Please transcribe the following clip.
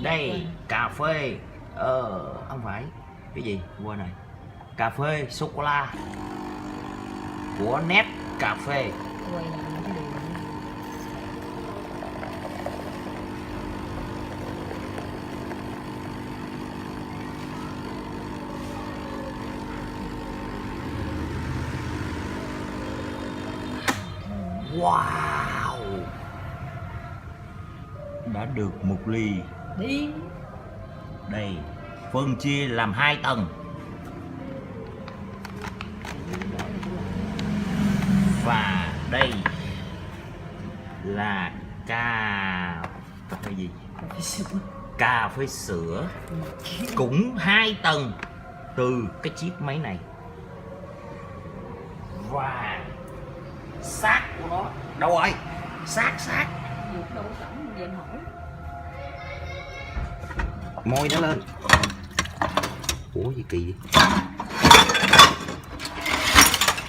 Đây cà phê, không phải cái gì quên rồi. Cà phê sô cô la của Nét Cà Phê. Quay lại cái đường. Wow, đã được một ly. Đi. Đây phân chia làm 2 tầng. Và đây là cà phê gì? Cà phê sữa cũng 2 tầng từ cái chiếc máy này. Và xác của nó đâu rồi? Xác Đâu có cổng về hỏi. môi nó lên. Ủa gì kỳ vậy?